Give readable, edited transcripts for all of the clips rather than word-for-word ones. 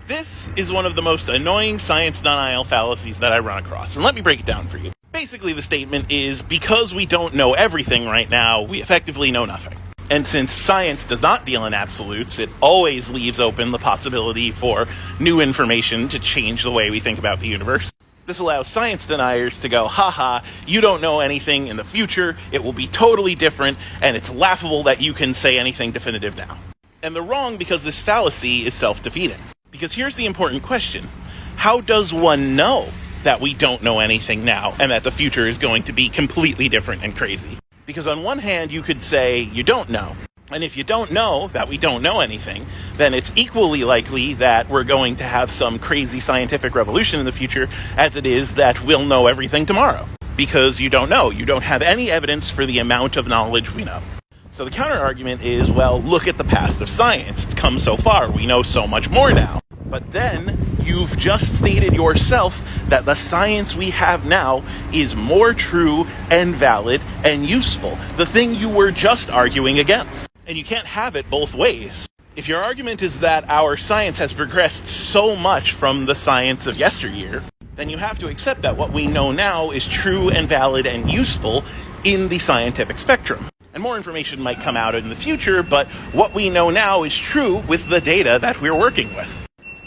This is one of the most annoying science denial fallacies that I run across, and let me break it down for you. Basically, the statement is, because we don't know everything right now, we effectively know nothing. And since science does not deal in absolutes, it always leaves open the possibility for new information to change the way we think about the universe. This allows science deniers to go, haha, you don't know anything in the future, it will be totally different, and it's laughable that you can say anything definitive now. And they're wrong because this fallacy is self-defeating. Because here's the important question. How does one know that we don't know anything now and that the future is going to be completely different and crazy? Because on one hand, you could say you don't know. And if you don't know that we don't know anything, then it's equally likely that we're going to have some crazy scientific revolution in the future as it is that we'll know everything tomorrow. Because you don't know. You don't have any evidence for the amount of knowledge we know. So the counter-argument is, well, look at the past of science. It's come so far. We know so much more now. But then you've just stated yourself that the science we have now is more true and valid and useful. The thing you were just arguing against. And you can't have it both ways. If your argument is that our science has progressed so much from the science of yesteryear, then you have to accept that what we know now is true and valid and useful in the scientific spectrum. And more information might come out in the future, but what we know now is true with the data that we're working with.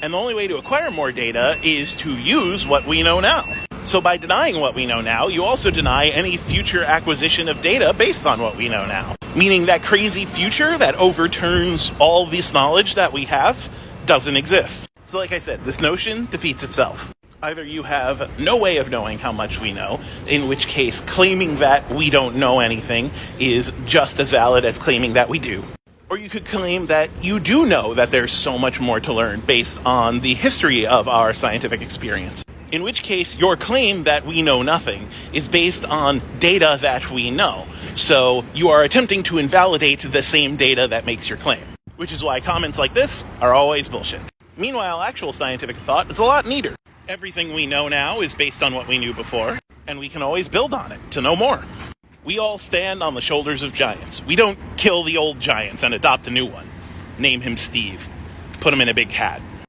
And the only way to acquire more data is to use what we know now. So by denying what we know now, you also deny any future acquisition of data based on what we know now. Meaning that crazy future that overturns all this knowledge that we have doesn't exist. So like I said, this notion defeats itself. Either you have no way of knowing how much we know, in which case claiming that we don't know anything is just as valid as claiming that we do. Or you could claim that you do know that there's so much more to learn based on the history of our scientific experience. In which case, your claim that we know nothing is based on data that we know. So you are attempting to invalidate the same data that makes your claim. Which is why comments like this are always bullshit. Meanwhile, actual scientific thought is a lot neater. Everything we know now is based on what we knew before, and we can always build on it to know more. We all stand on the shoulders of giants. We don't kill the old giants and adopt a new one. Name him Steve. Put him in a big hat.